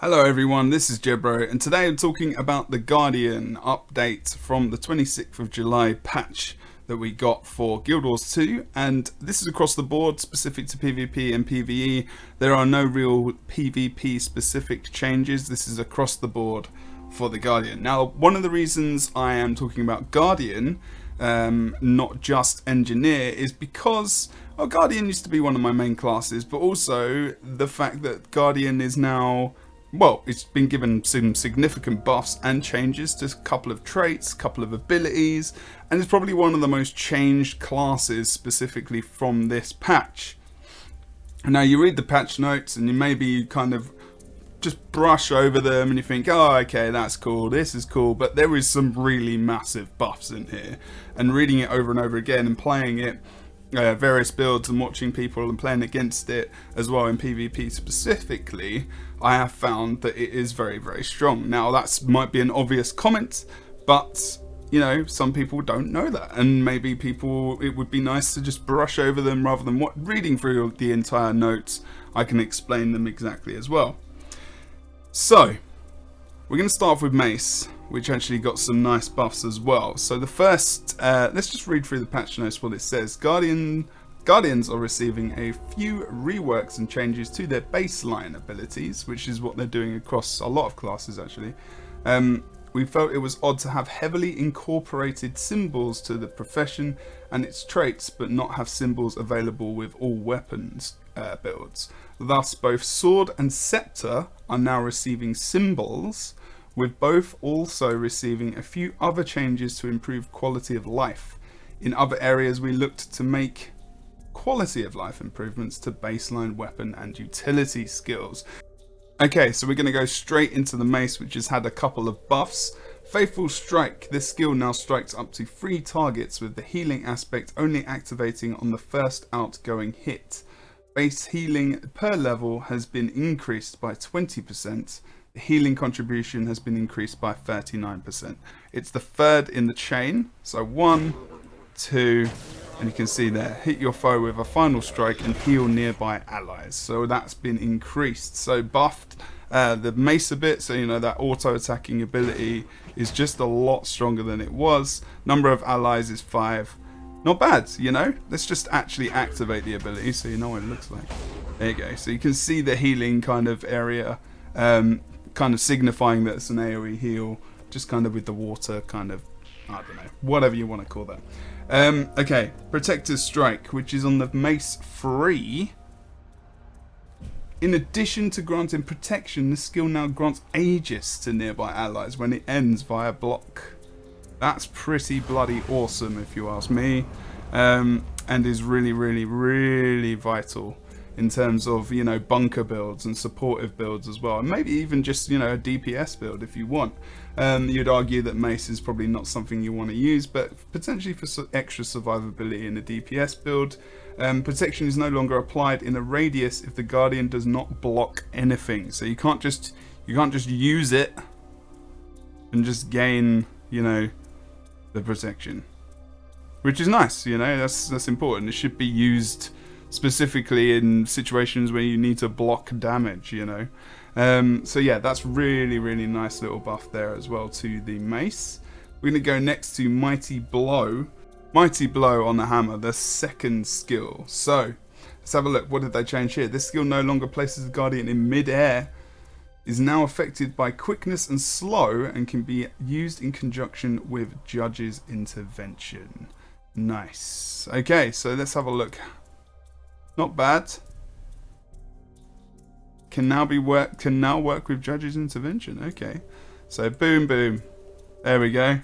Hello everyone, this is Jebro, and today I'm talking about the Guardian update from the 26th of July patch that we got for Guild Wars 2, and this is across the board, specific to PvP and PvE. There are no real PvP specific changes. This is across the board for the Guardian. Now, one of the reasons I am talking about Guardian, not just Engineer, is because Guardian used to be one of my main classes, but also the fact that Guardian is now, well, it's been given some significant buffs and changes to a couple of traits, a couple of abilities, and it's probably one of the most changed classes specifically from this patch. Now, you read the patch notes and you maybe kind of just brush over them and you think, oh, okay, that's cool, this is cool, but there is some really massive buffs in here. And reading it over and over again and playing it, various builds and watching people and playing against it as well in PvP specifically, I have found that it is very, very strong. Now, that might be an obvious comment, but you know, some people don't know that, and maybe it would be nice to just brush over them rather than reading through the entire notes. I can explain them exactly as well. So we're going to start off with Mace, which actually got some nice buffs as well. So the first, let's just read through the patch notes what it says. Guardians are receiving a few reworks and changes to their baseline abilities, which is what they're doing across a lot of classes actually. We felt it was odd to have heavily incorporated symbols to the profession and its traits, but not have symbols available with all weapons builds. Thus, both Sword and Scepter are now receiving symbols, with both also receiving a few other changes to improve quality of life. In other areas, we looked to make quality of life improvements to baseline weapon and utility skills. Okay, so we're going to go straight into the Mace, which has had a couple of buffs. Faithful Strike. This skill now strikes up to 3 targets, with the healing aspect only activating on the first outgoing hit. Base healing per level has been increased by 20%. The healing contribution has been increased by 39%. It's the third in the chain. So 1, 2, and you can see there, hit your foe with a final strike and heal nearby allies. So that's been increased. So buffed the Mace a bit, so you know that auto attacking ability is just a lot stronger than it was. Number of allies is 5. Not bad, you know. Let's just actually activate the ability so you know what it looks like. There you go. So you can see the healing kind of area, kind of signifying that it's an AoE heal, just kind of with the water kind of, I don't know, whatever you want to call that. Okay, Protector's Strike, which is on the Mace 3. In addition to granting protection, the skill now grants Aegis to nearby allies when it ends via block. That's pretty bloody awesome if you ask me, and is really, really, really vital in terms of, you know, bunker builds and supportive builds as well, and maybe even just, you know, a DPS build if you want. You'd argue that Mace is probably not something you want to use, but potentially for extra survivability in a DPS build. Protection is no longer applied in a radius if the Guardian does not block anything. So you can't just use it and just gain, you know, the protection, which is nice. You know, that's important. It should be used specifically in situations where you need to block damage, you know. So yeah, that's really, really nice little buff there as well to the Mace. We're going to go next to Mighty Blow. Mighty Blow on the hammer, the second skill. So let's have a look. What did they change here? This skill no longer places the Guardian in mid-air, is now affected by quickness and slow, and can be used in conjunction with Judge's Intervention. Nice. Okay, so let's have a look. Not bad. Can now work with Judge's Intervention. Okay, so boom, boom. There we go.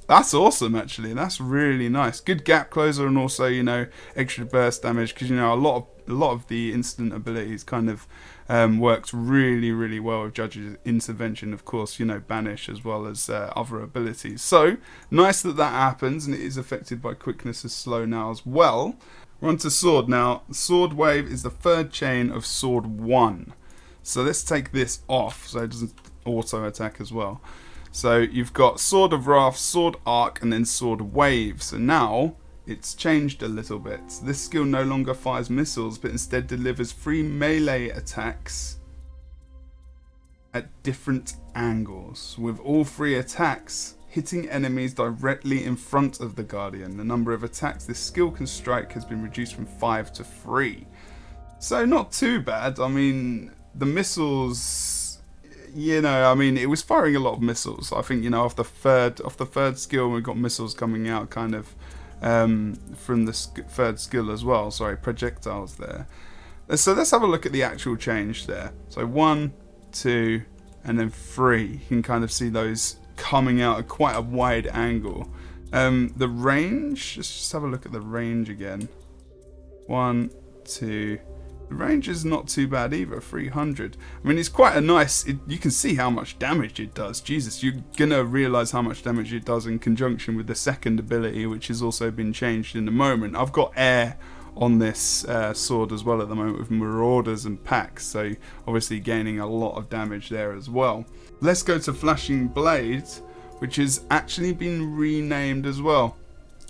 That's awesome, actually. That's really nice. Good gap closer, and also, you know, extra burst damage, because, you know, a lot of the instant abilities kind of works really, really well with Judge's Intervention. Of course, you know, banish as well as other abilities. So nice that happens, and it is affected by quickness as slow now as well. We're on to Sword now. Sword Wave is the third chain of Sword 1. So let's take this off so it doesn't auto attack as well. So you've got Sword of Wrath, Sword Arc, and then Sword Wave. So now it's changed a little bit. This skill no longer fires missiles, but instead delivers 3 melee attacks at different angles, with all 3 attacks hitting enemies directly in front of the Guardian. The number of attacks this skill can strike has been reduced from 5 to 3. So not too bad. I mean, the missiles, you know, I mean, it was firing a lot of missiles. I think, you know, off the third skill, we've got missiles coming out kind of from the third skill as well. Sorry, projectiles there. So let's have a look at the actual change there. So 1, 2, and then 3. You can kind of see those coming out at quite a wide angle. The range, let's just have a look at the range again. 1, 2. The range is not too bad either, 300. I mean, it's quite a nice, you can see how much damage it does. Jesus, you're gonna realise how much damage it does in conjunction with the second ability, which has also been changed in a moment. I've got air on this sword as well at the moment with Marauders and Packs, so obviously gaining a lot of damage there as well. Let's go to Flashing Blade, which has actually been renamed as well.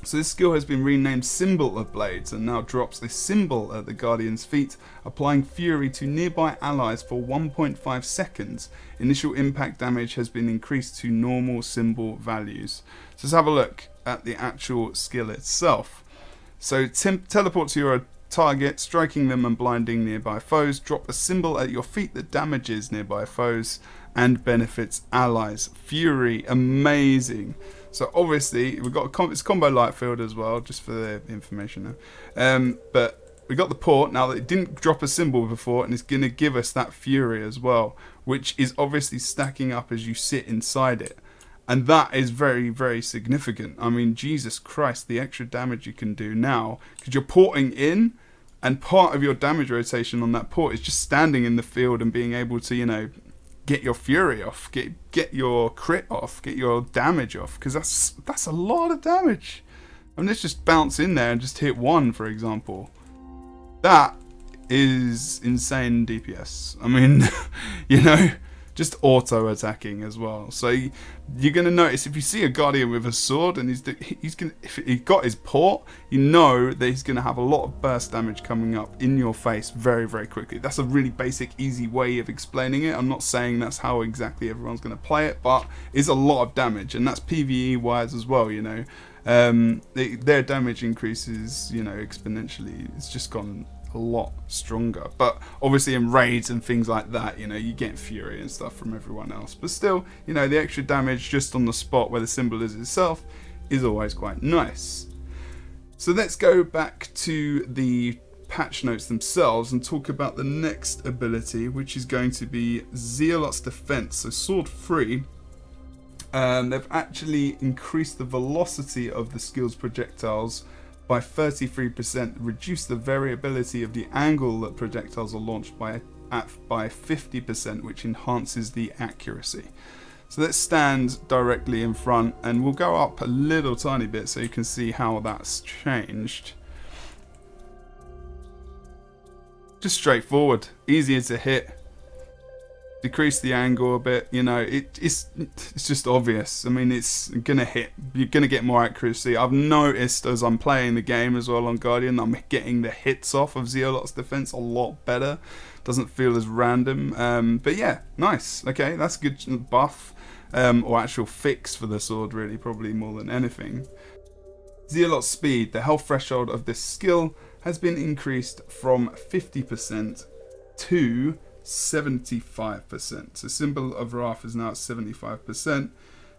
So this skill has been renamed Symbol of Blades and now drops a symbol at the Guardian's feet, applying fury to nearby allies for 1.5 seconds. Initial impact damage has been increased to normal symbol values. So let's have a look at the actual skill itself. So teleport to your target, striking them and blinding nearby foes. Drop a symbol at your feet that damages nearby foes and benefits allies. Fury, amazing. So obviously we've got it's combo light field as well, just for the information now. But we got the port now that it didn't drop a symbol before, and it's going to give us that fury as well, which is obviously stacking up as you sit inside it. And that is very, very significant. I mean, Jesus Christ, the extra damage you can do now, because you're porting in, and part of your damage rotation on that port is just standing in the field and being able to, you know, get your fury off, get your crit off, get your damage off, because that's a lot of damage. I mean, let's just bounce in there and just hit 1, for example. That is insane DPS. I mean, you know, just auto attacking as well. So you're going to notice if you see a Guardian with a sword and if he got his port, you know that he's going to have a lot of burst damage coming up in your face very, very quickly. That's a really basic, easy way of explaining it. I'm not saying that's how exactly everyone's going to play it, but it's a lot of damage, and that's PvE wise as well, you know. Their damage increases, you know, exponentially. It's just gone a lot stronger, but obviously in raids and things like that, you know, you get fury and stuff from everyone else, but still, you know, the extra damage just on the spot where the symbol is itself is always quite nice. So let's go back to the patch notes themselves and talk about the next ability, which is going to be Zealot's Defense. So sword 3, they've actually increased the velocity of the skill's projectiles by 33%, reduce the variability of the angle that projectiles are launched by 50%, which enhances the accuracy. So let's stand directly in front, and we'll go up a little tiny bit so you can see how that's changed. Just straightforward, easier to hit. Decrease the angle a bit, you know, it's just obvious. I mean, it's gonna hit, you're gonna get more accuracy. I've noticed as I'm playing the game as well on Guardian, I'm getting the hits off of Zealot's Defense a lot better. Doesn't feel as random, but yeah, nice. Okay, that's a good buff, or actual fix for the sword, really, probably more than anything. Zealot's Speed, the health threshold of this skill has been increased from 50% to 75%. So Symbol of Wrath is now at 75%.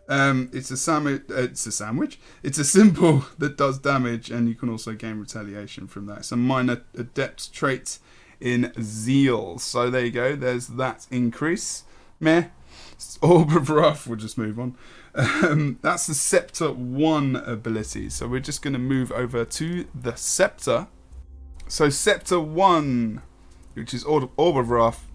It's a sandwich. It's a symbol that does damage, and you can also gain retaliation from that. It's a minor adept trait in Zeal. So there you go. There's that increase. Meh. Orb of Wrath. We'll just move on. That's the Scepter 1 ability. So we're just going to move over to the Scepter. So Scepter 1, which is Orb of Wrath.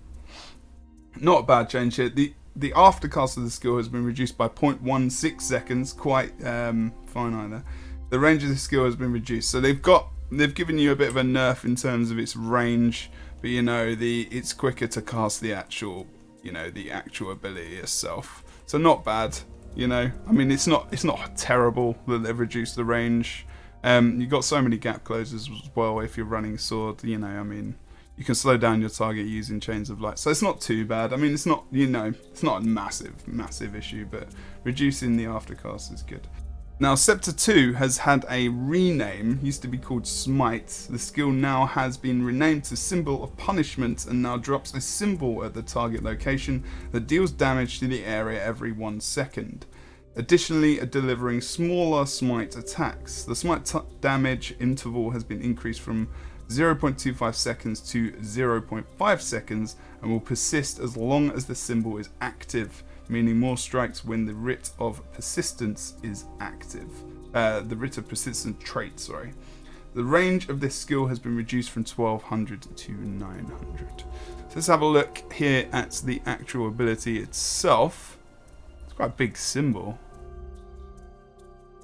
Not a bad change here. The aftercast of the skill has been reduced by 0.16 seconds. Quite fine either. The range of the skill has been reduced. So they've given you a bit of a nerf in terms of its range, but you know, it's quicker to cast the actual, you know, the actual ability itself. So not bad, you know. I mean, it's not terrible that they've reduced the range. You've got so many gap closers as well if you're running sword, you know. I mean, You can slow down your target using chains of light. So it's not too bad. I mean, it's not, it's not a massive issue, but reducing the aftercast is good. Now, Scepter 2 has had a rename, used to be called Smite. The skill now has been renamed to Symbol of Punishment and now drops a symbol at the target location that deals damage to the area every 1 second. Additionally, delivering smaller Smite attacks. The Smite damage interval has been increased from 0.25 seconds to 0.5 seconds and will persist as long as the symbol is active, meaning more strikes when the Writ of Persistence is active. The Writ of Persistence trait, sorry. The range of this skill has been reduced from 1200 to 900. So let's have a look here at the actual ability itself. It's quite a big symbol.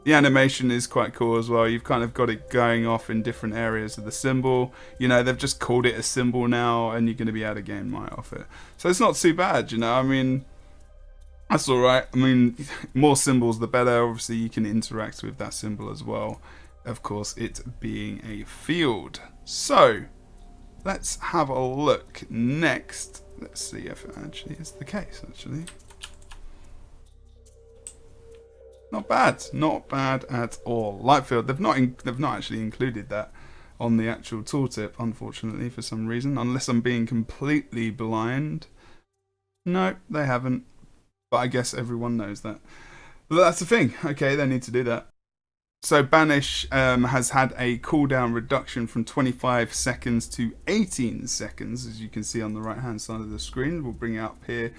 The animation is quite cool as well. You've kind of got it going off in different areas of the symbol. They've just called it a symbol now, and you're going to be able to gain might off it. So it's not too bad, I mean, that's alright. I mean, more symbols the better. Obviously, you can interact with that symbol as well. Of course, it being a field. So, let's have a look next. Let's see if it actually is the case, actually. Not bad at all. Lightfield, they've not actually included that on the actual tooltip, unfortunately, for some reason, unless I'm being completely blind. No, they haven't. But I guess everyone knows that. But that's the thing. Okay, they need to do that. So Banish has had a cooldown reduction from 25 seconds to 18 seconds, as you can see on the right-hand side of the screen. We'll bring it up here.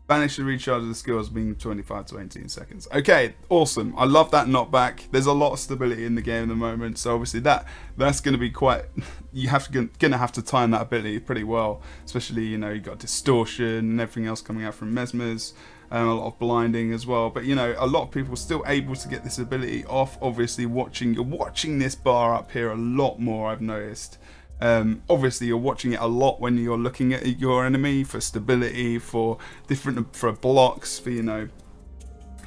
Banish the recharge of the skills being 25 to 18 seconds. Okay, awesome. I love that knockback. There's a lot of stability in the game at the moment, so obviously that's going to be quite. Gonna have to time that ability pretty well, especially you've got distortion and everything else coming out from Mesmers. A lot of blinding as well, but a lot of people are still able to get this ability off. Obviously, you're watching this bar up here a lot more, I've noticed. Obviously, you're watching it a lot when you're looking at your enemy for stability, for blocks, for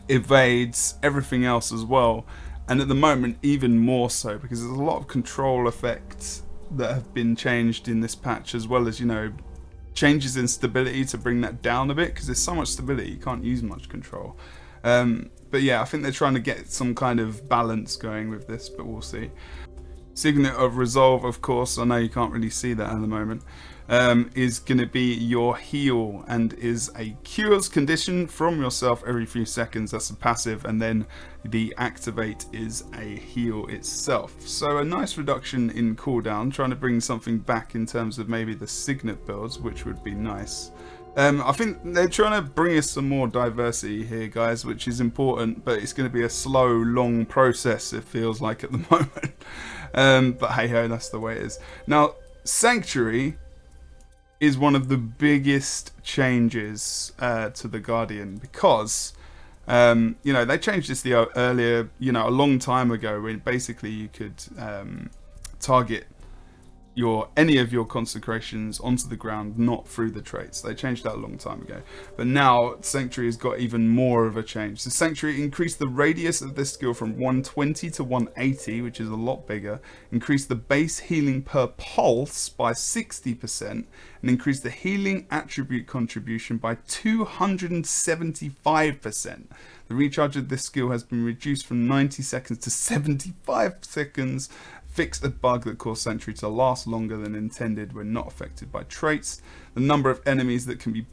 evades, everything else as well. And at the moment, even more so, because there's a lot of control effects that have been changed in this patch, as well as changes in stability to bring that down a bit, because there's so much stability you can't use much control. But yeah, I think they're trying to get some kind of balance going with this, but we'll see. Signet of Resolve, of course, I know you can't really see that at the moment, is going to be your heal, and is a cures condition from yourself every few seconds. That's a passive, and then the activate is a heal itself. So a nice reduction in cooldown, trying to bring something back in terms of maybe the Signet builds, which would be nice. I think they're trying to bring us some more diversity here, guys, which is important, but it's going to be a slow, long process, it feels like, at the moment. But hey ho, that's the way it is. Now, Sanctuary is one of the biggest changes to the Guardian, because they changed this earlier, a long time ago, when basically you could target any of your consecrations onto the ground, not through the traits. They changed that a long time ago. But now Sanctuary has got even more of a change. So Sanctuary increased the radius of this skill from 120 to 180, which is a lot bigger. Increased the base healing per pulse by 60%, and increased the healing attribute contribution by 275%. The recharge of this skill has been reduced from 90 seconds to 75 seconds. Fixed a bug that caused Sanctuary to last longer than intended when not affected by traits. The number of enemies that can be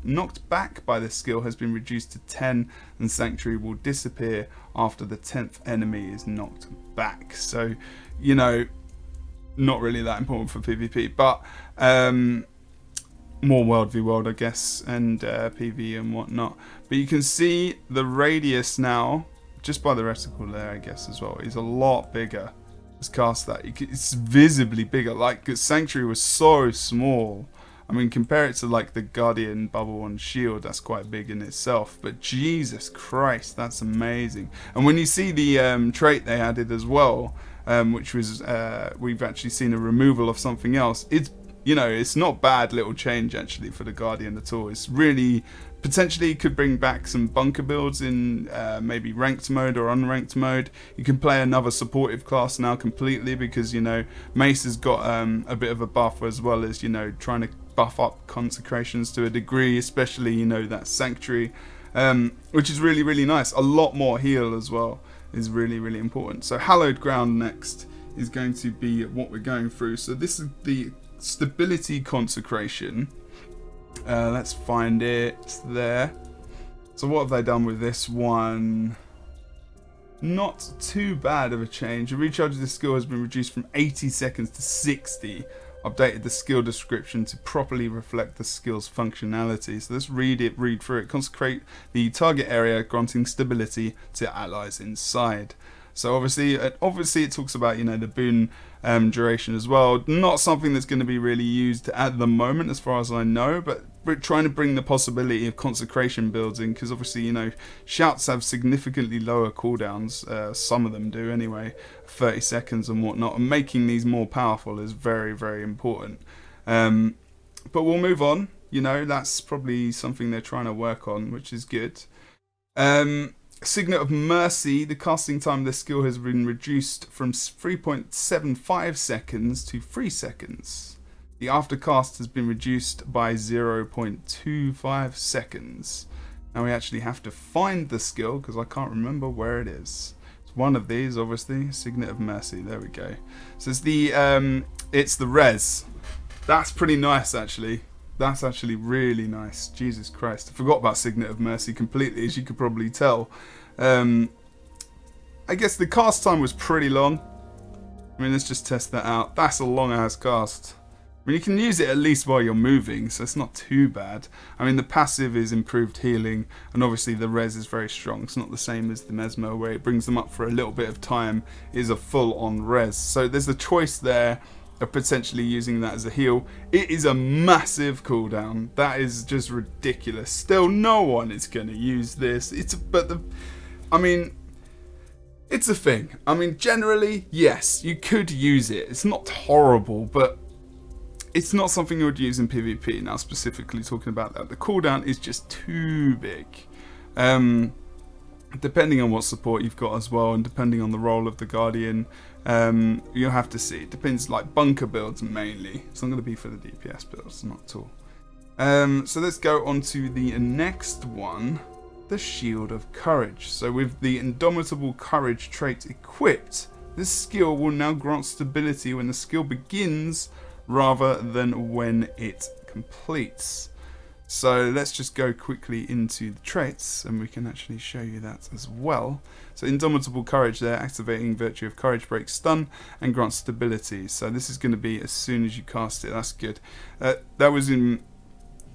knocked back by this skill has been reduced to 10, and Sanctuary will disappear after the 10th enemy is knocked back. So, not really that important for PvP, but more world v world, I guess, and PV and whatnot. But you can see the radius now, just by the reticle there, I guess, as well, is a lot bigger. Cast that it's visibly bigger. Like, Sanctuary was so small. I mean, compare it to like the Guardian bubble on Shield, that's quite big in itself, but Jesus Christ, that's amazing. And when you see the trait they added as well, which was we've actually seen a removal of something else, it's you know, it's not bad little change actually for the Guardian at all. It's really potentially could bring back some bunker builds in maybe ranked mode or unranked mode. You can play another supportive class now completely because, you know, Mace has got a bit of a buff, as well as, you know, trying to buff up consecrations to a degree, especially, you know, that sanctuary, which is really, really nice. A lot more heal as well is really, really important. So hallowed ground next is going to be what we're going through. So this is the stability consecration. Let's find it there. So what have they done with this one? Not too bad of a change. The recharge of the skill has been reduced from 80 seconds to 60. Updated the skill description to properly reflect the skill's functionality. So let's read through it. Consecrate the target area, granting stability to allies inside. So obviously it talks about, you know, the boon duration as well. Not something that's going to be really used at the moment, as far as I know, but we're trying to bring the possibility of consecration builds in, because obviously, you know, shouts have significantly lower cooldowns. Some of them do anyway, 30 seconds and whatnot. And making these more powerful is very, very important. But we'll move on. You know, that's probably something they're trying to work on, which is good. Signet of Mercy, the casting time of this skill has been reduced from 3.75 seconds to 3 seconds. The aftercast has been reduced by 0.25 seconds. Now we actually have to find the skill because I can't remember where it is. It's one of these, obviously. Signet of Mercy, there we go. So it's the res. That's pretty nice actually. That's actually really nice. Jesus Christ. I forgot about Signet of Mercy completely, as you could probably tell. I guess the cast time was pretty long. I mean, let's just test that out. That's a long ass cast. I mean, you can use it at least while you're moving, so it's not too bad. I mean, the passive is improved healing, and obviously the res is very strong. It's not the same as the Mesmer, where it brings them up for a little bit of time. It is a full-on res. So there's a choice there of potentially using that as a heal. It is a massive cooldown. That is just ridiculous. Still, no one is going to use this. It's a thing. I mean, generally, yes, you could use it. It's not horrible, but it's not something you would use in PvP. Now, specifically talking about that, the cooldown is just too big. Depending on what support you've got as well, and depending on the role of the Guardian, you'll have to see. It depends, like bunker builds mainly. It's not going to be for the DPS builds, not at all. So let's go on to the next one, the Shield of Courage. So with the Indomitable Courage trait equipped, this skill will now grant stability when the skill begins rather than when it completes. So let's just go quickly into the traits and we can actually show you that as well. So Indomitable Courage there, activating Virtue of Courage, breaks stun and grants stability. So this is going to be as soon as you cast it. That's good. That was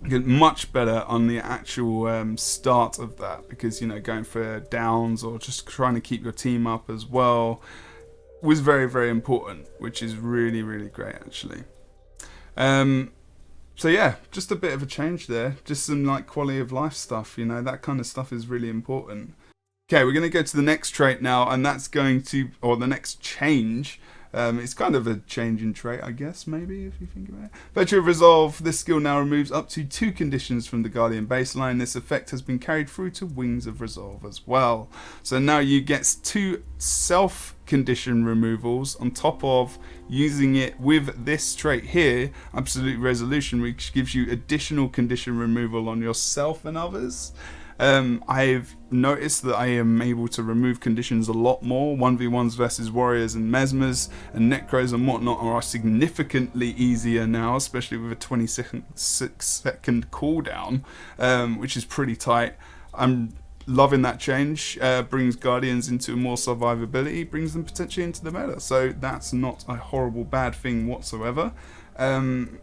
much better on the actual start of that, because, you know, going for downs or just trying to keep your team up as well was very, very important, which is really, really great actually. So yeah, just a bit of a change there. Just some like quality of life stuff, you know, that kind of stuff is really important. Okay, we're going to go to the next trait now, and that's going to, or the next change. It's kind of a change in trait, I guess, maybe, if you think about it. Virtue of Resolve, this skill now removes up to 2 conditions from the Guardian baseline. This effect has been carried through to Wings of Resolve as well. So now you get 2 self-condition removals on top of using it with this trait here, Absolute Resolution, which gives you additional condition removal on yourself and others. I've noticed that I am able to remove conditions a lot more. 1v1s versus warriors and mesmers and necros and whatnot are significantly easier now, especially with a 26-second cooldown, which is pretty tight. I'm loving that change. Brings Guardians into more survivability, brings them potentially into the meta, so that's not a horrible bad thing whatsoever. I'm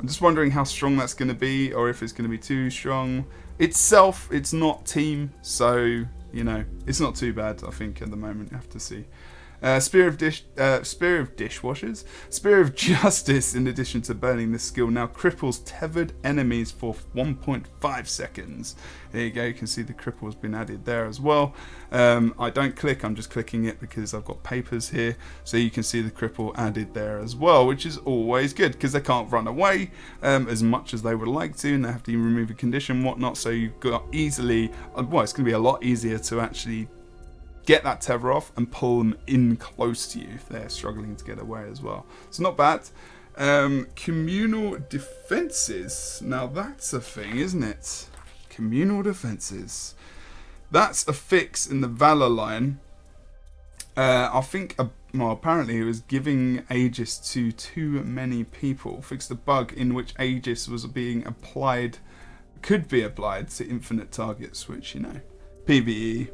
just wondering how strong that's going to be, or if it's going to be too strong. Itself, it's not team, so, you know, it's not too bad, I think, at the moment. You have to see. Spear of Dishwashers. Spear of Justice, in addition to burning this skill, now cripples tethered enemies for 1.5 seconds. There you go, you can see the cripple has been added there as well. I don't click, I'm just clicking it because I've got papers here. So you can see the cripple added there as well, which is always good because they can't run away as much as they would like to, and they have to remove a condition and whatnot. So you've got easily, well, it's going to be a lot easier to actually get that tether off and pull them in close to you if they're struggling to get away as well. It's not bad. Communal defenses. Now that's a thing, isn't it? Communal defenses. That's a fix in the Valor line. I think, well, apparently it was giving Aegis to too many people. Fixed a bug in which Aegis was being applied, could be applied to infinite targets, which, you know, PvE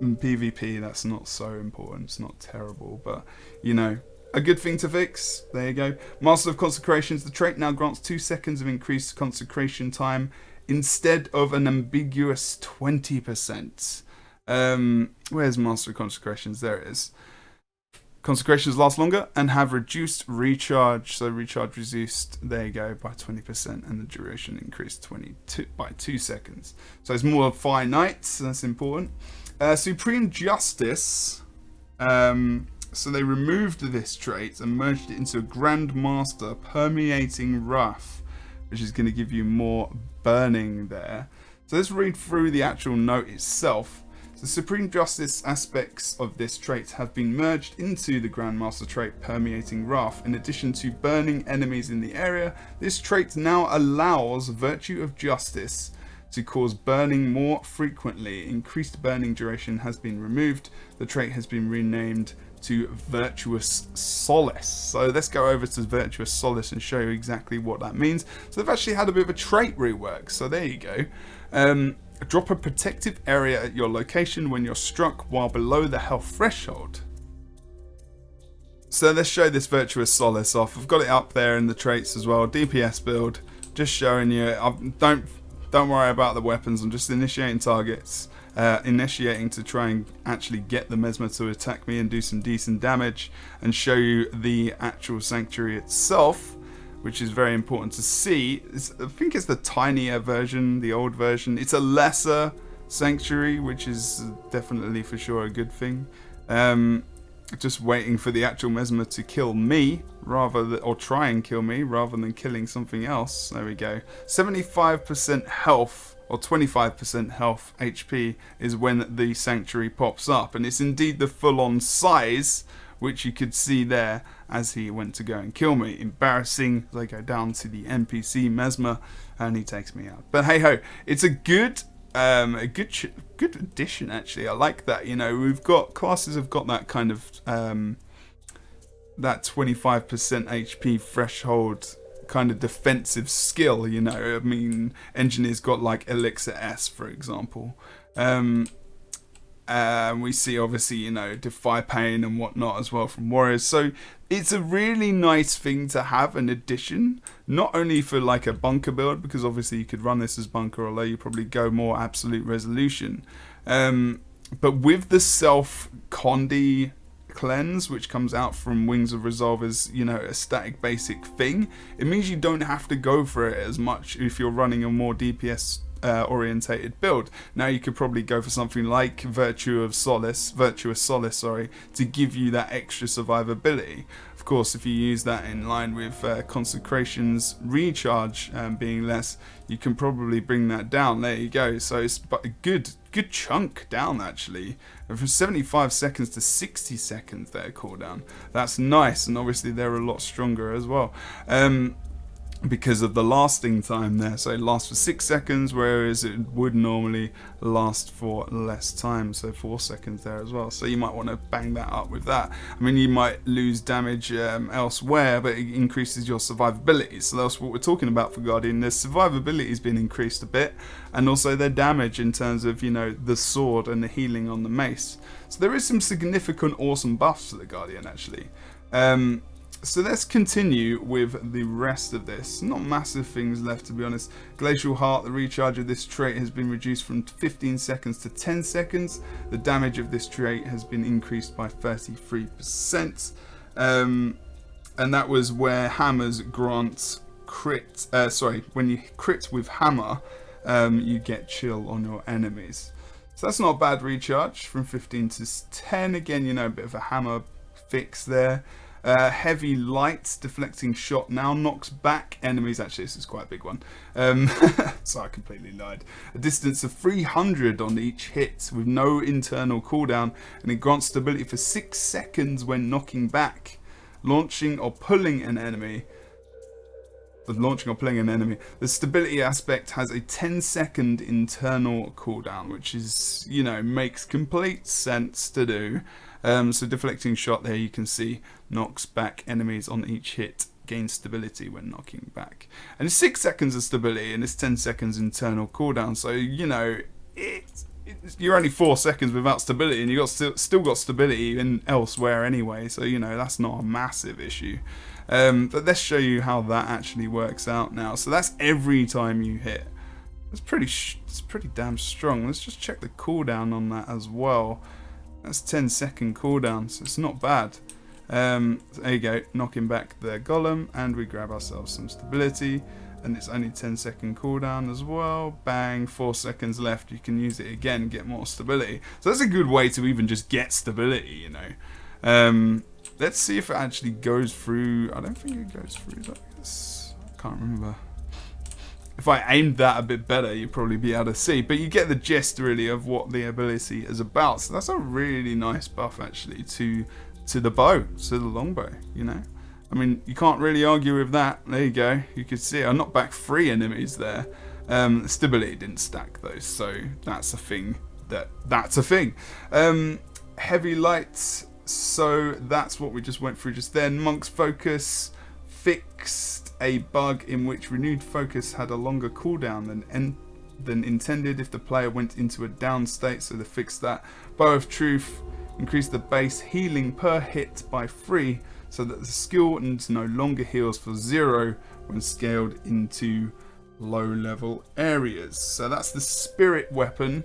and PvP, that's not so important. It's not terrible, but, you know, a good thing to fix. There you go. Master of Consecrations. The trait now grants 2 seconds of increased consecration time instead of an ambiguous 20%. Where's Master of Consecrations? There it is. Consecrations last longer and have reduced recharge. So recharge reduced, there you go, by 20%, and the duration increased by 2 seconds. So it's more finite, so that's important. Supreme Justice. So they removed this trait and merged it into a Grandmaster Permeating Wrath, which is going to give you more burning there. So let's read through the actual note itself. The Supreme Justice aspects of this trait have been merged into the Grandmaster trait Permeating Wrath. In addition to burning enemies in the area, this trait now allows Virtue of Justice to cause burning more frequently. Increased burning duration has been removed. The trait has been renamed to Virtuous Solace. So let's go over to Virtuous Solace and show you exactly what that means. So they've actually had a bit of a trait rework. So there you go. Drop a protective area at your location when you're struck while below the health threshold. So let's show this Virtuous Solace off. I've got it up there in the traits as well. DPS build, just showing you. Don't worry about the weapons. I'm just initiating targets, initiating to try and actually get the Mesmer to attack me and do some decent damage, and show you the actual sanctuary itself, which is very important to see. I think it's the tinier version, the old version. It's a lesser sanctuary, which is definitely for sure a good thing. Just waiting for the actual Mesmer to kill me, or try and kill me, rather than killing something else. There we go. 75% health, or 25% health HP, is when the sanctuary pops up. And it's indeed the full-on size, which you could see there as he went to go and kill me. Embarrassing as I go down to the NPC Mesmer and he takes me out. But hey ho, it's a good addition actually. I like that. You know, we've got classes have got that kind of that 25% HP threshold kind of defensive skill. You know, I mean, Engineer's got like Elixir S, for example. We see obviously, you know, Defy Pain and whatnot as well from Warriors. So it's a really nice thing to have an addition, not only for like a bunker build, because obviously you could run this as bunker, although you probably go more absolute resolution. But with the self Condi cleanse, which comes out from Wings of Resolve as, you know, a static basic thing, it means you don't have to go for it as much if you're running a more DPS orientated build. Now you could probably go for something like Virtuous Solace, to give you that extra survivability. Of course, if you use that in line with Consecration's recharge being less, you can probably bring that down. There you go. So it's a good chunk down actually, from 75 seconds to 60 seconds there cooldown. That's nice, and obviously they're a lot stronger as well. Because of the lasting time there, so it lasts for 6 seconds, whereas it would normally last for less time, so 4 seconds there as well. So you might want to bang that up with that. I mean, you might lose damage elsewhere, but it increases your survivability. So that's what we're talking about for Guardian. Their survivability has been increased a bit, and also their damage in terms of, you know, the sword and the healing on the mace. So there is some significant awesome buffs to the Guardian actually. So let's continue with the rest of this. Not massive things left, to be honest. Glacial Heart, the recharge of this trait has been reduced from 15 seconds to 10 seconds. The damage of this trait has been increased by 33%. And that was where hammers grant crit. When you crit with hammer, you get chill on your enemies. So that's not a bad recharge from 15 to 10. Again, you know, a bit of a hammer fix there. Heavy light deflecting shot now knocks back enemies. Actually, this is quite a big one. So I completely lied. A distance of 300 on each hit with no internal cooldown, and it grants stability for 6 seconds when knocking back, launching or pulling an enemy. The stability aspect has a 10-second internal cooldown, which is, you know, makes complete sense to do. So deflecting shot there, you can see, knocks back enemies on each hit, gains stability when knocking back. And it's 6 seconds of stability and it's 10 seconds internal cooldown. So, you know, you're only 4 seconds without stability, and you got still got stability in elsewhere anyway. So, you know, that's not a massive issue. But let's show you how that actually works out now. So that's every time you hit. It's pretty damn strong. Let's just check the cooldown on that as well. That's 10-second cooldown, so it's not bad. There you go, knocking back the golem, and we grab ourselves some stability, and it's only 10-second cooldown as well. Bang, 4 seconds left. You can use it again and get more stability. So that's a good way to even just get stability, you know. Let's see if it actually goes through. I don't think it goes through like this. I can't remember. If I aimed that a bit better, you'd probably be able to see. But you get the gist, really, of what the ability is about. So that's a really nice buff, actually, to the bow, to the longbow, you know. I mean, you can't really argue with that. There you go. You can see I knocked back 3 enemies there. Stability didn't stack, though, so that's a thing. That's a thing. Heavy lights. So that's what we just went through just then. Monk's Focus fixed a bug in which renewed focus had a longer cooldown than intended if the player went into a down state, so they fixed that. Bow of Truth increased the base healing per hit by 3, so that the skill no longer heals for 0 when scaled into low level areas. So that's the spirit weapon.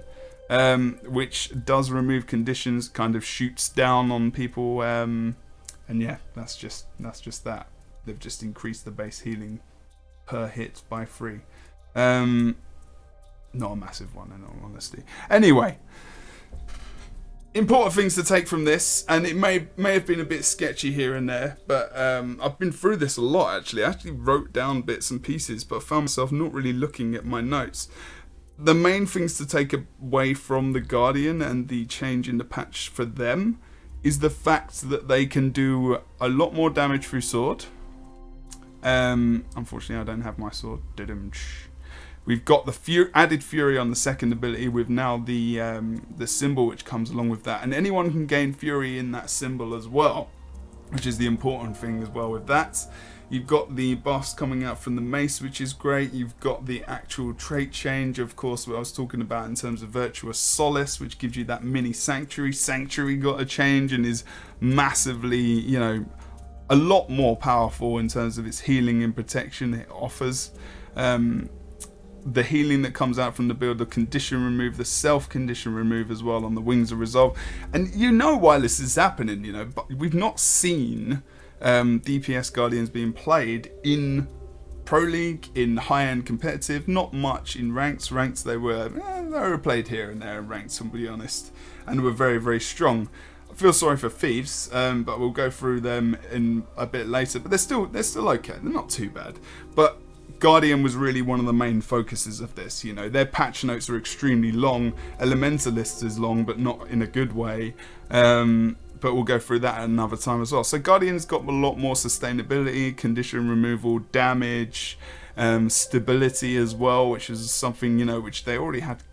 Which does remove conditions, kind of shoots down on people, and yeah, that's just that. They've just increased the base healing per hit by 3. Not a massive one, in all honesty. Anyway, important things to take from this, and it may have been a bit sketchy here and there, but I've been through this a lot actually. I actually wrote down bits and pieces, but I found myself not really looking at my notes. The main things to take away from the Guardian and the change in the patch for them is the fact that they can do a lot more damage through sword. Unfortunately, I don't have my sword. We've got the added fury on the second ability with now the symbol which comes along with that, and anyone can gain fury in that symbol as well, which is the important thing as well with that. You've got the buffs coming out from the Mace, which is great. You've got the actual trait change, of course, what I was talking about in terms of Virtuous Solace, which gives you that mini Sanctuary. Sanctuary got a change and is massively, you know, a lot more powerful in terms of its healing and protection it offers. The healing that comes out from the build, the condition remove, the self-condition remove as well on the Wings of Resolve. And you know why this is happening, you know, but we've not seen DPS Guardians being played in Pro League, in high-end competitive, not much in ranks. They were played here and there in ranks, to be honest, and were very, very strong. I feel sorry for Thieves, but we'll go through them in a bit later. But they're still okay. They're not too bad. But Guardian was really one of the main focuses of this. You know, their patch notes are extremely long. Elementalist is long, but not in a good way. But we'll go through that at another time as well. So Guardian's got a lot more sustainability, condition removal, damage, stability as well, which is something, you know, which they already had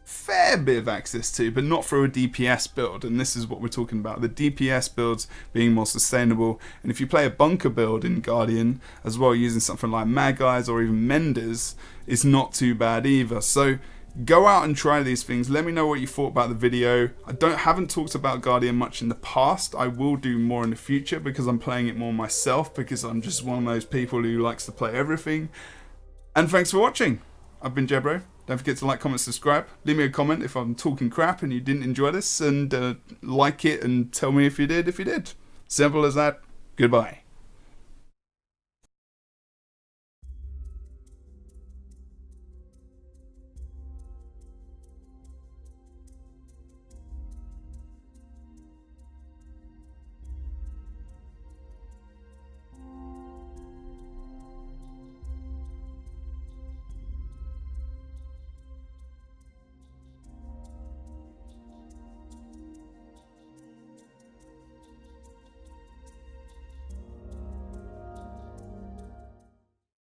fair bit of access to, but not through a DPS build. And this is what we're talking about, the DPS builds being more sustainable. And if you play a bunker build in Guardian as well, using something like Magi's or even Menders, it's not too bad either. So Go out and try these things. Let me know what you thought about the video. I haven't talked about Guardian much in the past. I will do more in the future because I'm playing it more myself, because I'm just one of those people who likes to play everything. And thanks for watching. I've been Jebro. Don't forget to like, comment, subscribe. Leave me a comment if I'm talking crap and you didn't enjoy this, and like it and tell me if you did. Simple as that. Goodbye.